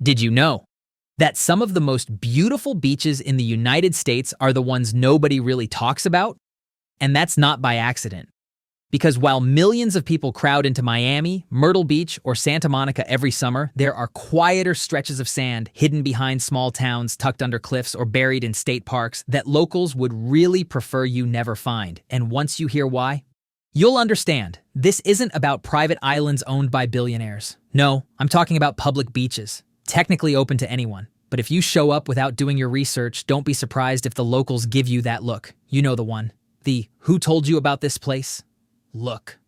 Did you know that some of the most beautiful beaches in the United States are the ones nobody really talks about? And that's not by accident. Because while millions of people crowd into Miami, Myrtle Beach, or Santa Monica every summer, there are quieter stretches of sand hidden behind small towns, tucked under cliffs, or buried in state parks that locals would really prefer you never find. And once you hear why, you'll understand. This isn't about private islands owned by billionaires. No, I'm talking about public beaches, technically open to anyone. But if you show up without doing your research, don't be surprised if the locals give you that look. You know the one. The "who told you about this place?" look.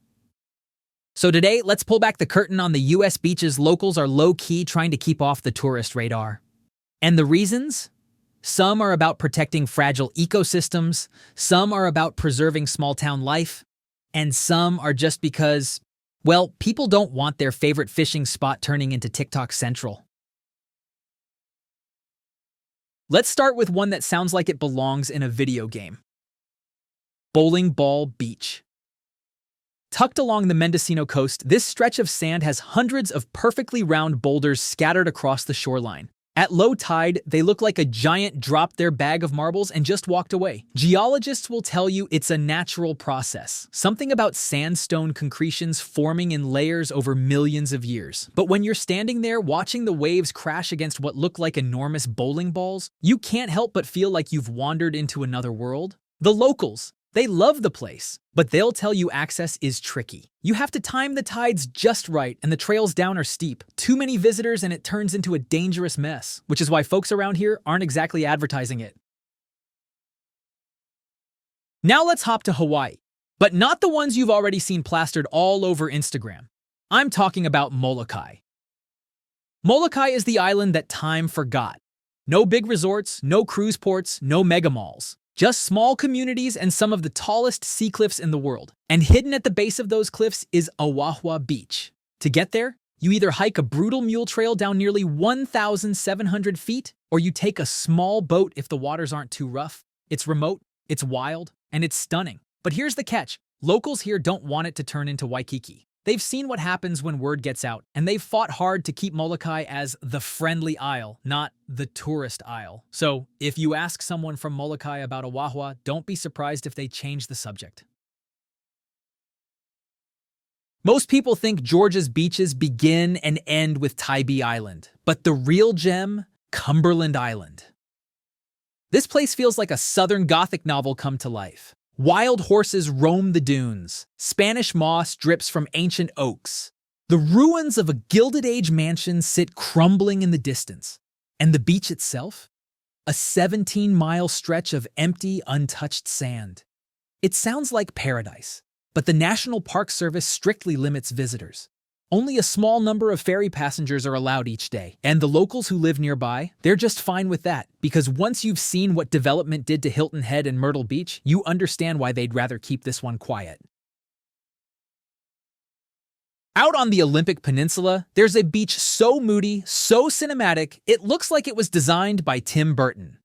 So today, let's pull back the curtain on the US beaches locals are low-key trying to keep off the tourist radar. And the reasons? Some are about protecting fragile ecosystems, some are about preserving small-town life, and some are just because, well, people don't want their favorite fishing spot turning into TikTok Central. Let's start with one that sounds like it belongs in a video game. Bowling Ball Beach. Tucked along the Mendocino coast, this stretch of sand has hundreds of perfectly round boulders scattered across the shoreline. At low tide, they look like a giant dropped their bag of marbles and just walked away. Geologists will tell you it's a natural process, something about sandstone concretions forming in layers over millions of years. But when you're standing there watching the waves crash against what look like enormous bowling balls, you can't help but feel like you've wandered into another world. The locals, they love the place, but they'll tell you access is tricky. You have to time the tides just right, and the trails down are steep. Too many visitors and it turns into a dangerous mess, which is why folks around here aren't exactly advertising it. Now let's hop to Hawaii, but not the ones you've already seen plastered all over Instagram. I'm talking about Molokai. Molokai is the island that time forgot. No big resorts, no cruise ports, no mega malls. Just small communities and some of the tallest sea cliffs in the world. And hidden at the base of those cliffs is Awahua Beach. To get there, you either hike a brutal mule trail down nearly 1,700 feet, or you take a small boat if the waters aren't too rough. It's remote, it's wild, and it's stunning. But here's the catch. Locals here don't want it to turn into Waikiki. They've seen what happens when word gets out, and they've fought hard to keep Molokai as the friendly isle, not the tourist isle. So, if you ask someone from Molokai about Awahua, don't be surprised if they change the subject. Most people think Georgia's beaches begin and end with Tybee Island, but the real gem, Cumberland Island. This place feels like a Southern Gothic novel come to life. Wild horses roam the dunes. Spanish moss drips from ancient oaks. The ruins of a Gilded Age mansion sit crumbling in the distance. And the beach itself? A 17-mile stretch of empty, untouched sand. It sounds like paradise, but the National Park Service strictly limits visitors. Only a small number of ferry passengers are allowed each day, and the locals who live nearby, they're just fine with that, because once you've seen what development did to Hilton Head and Myrtle Beach, you understand why they'd rather keep this one quiet. Out on the Olympic Peninsula, there's a beach so moody, so cinematic, it looks like it was designed by Tim Burton.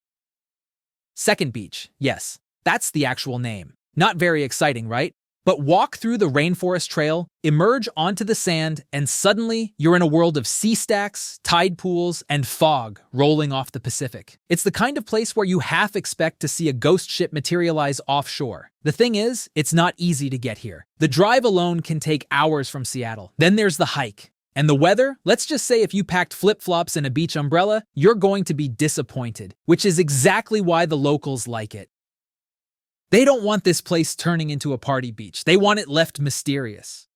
Second Beach, yes, that's the actual name. Not very exciting, right? But walk through the Rainforest Trail, emerge onto the sand, and suddenly you're in a world of sea stacks, tide pools, and fog rolling off the Pacific. It's the kind of place where you half expect to see a ghost ship materialize offshore. The thing is, it's not easy to get here. The drive alone can take hours from Seattle. Then there's the hike. And the weather? Let's just say if you packed flip-flops and a beach umbrella, you're going to be disappointed, which is exactly why the locals like it. They don't want this place turning into a party beach. They want it left mysterious.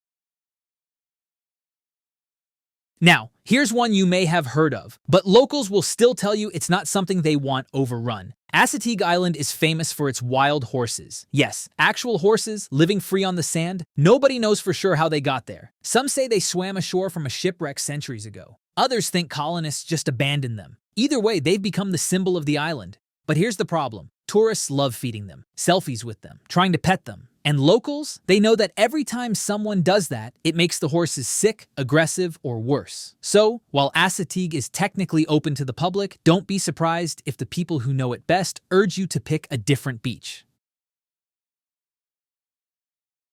Now, here's one you may have heard of, but locals will still tell you it's not something they want overrun. Assateague Island is famous for its wild horses. Yes, actual horses living free on the sand. Nobody knows for sure how they got there. Some say they swam ashore from a shipwreck centuries ago. Others think colonists just abandoned them. Either way, they've become the symbol of the island. But here's the problem. Tourists love feeding them, selfies with them, trying to pet them. And locals, they know that every time someone does that, it makes the horses sick, aggressive, or worse. So, while Assateague is technically open to the public, don't be surprised if the people who know it best urge you to pick a different beach.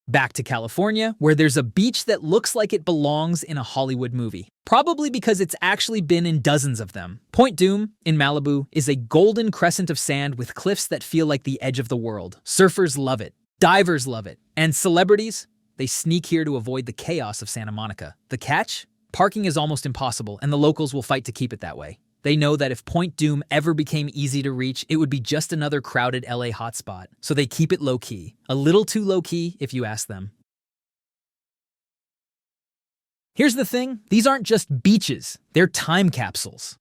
Back to California, where there's a beach that looks like it belongs in a Hollywood movie. Probably because it's actually been in dozens of them. Point Dume, in Malibu, is a golden crescent of sand with cliffs that feel like the edge of the world. Surfers love it. Divers love it. And celebrities? They sneak here to avoid the chaos of Santa Monica. The catch? Parking is almost impossible, and the locals will fight to keep it that way. They know that if Point Dume ever became easy to reach, it would be just another crowded LA hotspot. So they keep it low-key. A little too low-key, if you ask them. Here's the thing, these aren't just beaches, they're time capsules.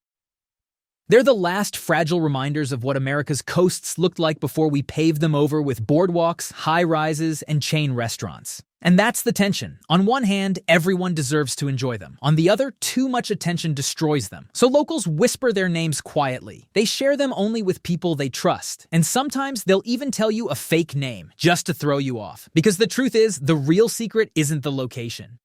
They're the last fragile reminders of what America's coasts looked like before we paved them over with boardwalks, high-rises, and chain restaurants. And that's the tension. On one hand, everyone deserves to enjoy them. On the other, too much attention destroys them. So locals whisper their names quietly. They share them only with people they trust. And sometimes they'll even tell you a fake name, just to throw you off. Because the truth is, the real secret isn't the location.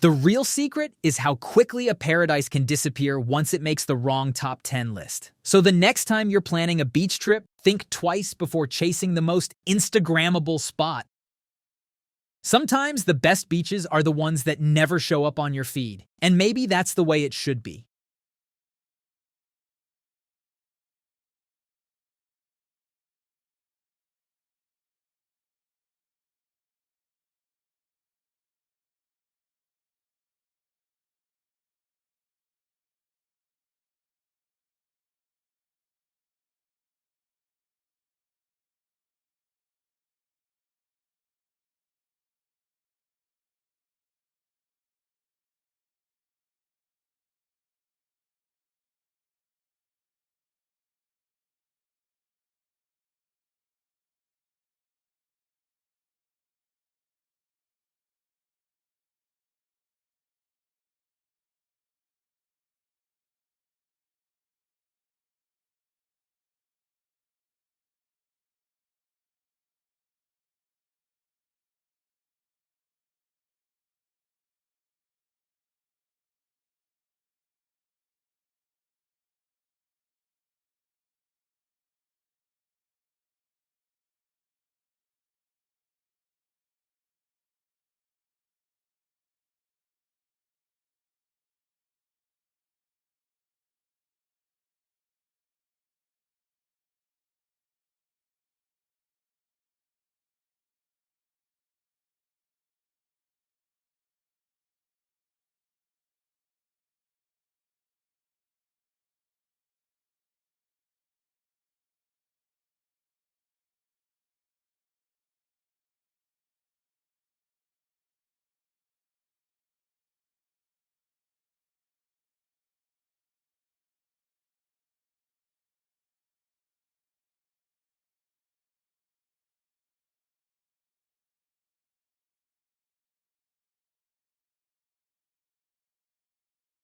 The real secret is how quickly a paradise can disappear once it makes the wrong top 10 list. So the next time you're planning a beach trip, think twice before chasing the most Instagrammable spot. Sometimes the best beaches are the ones that never show up on your feed, and maybe that's the way it should be.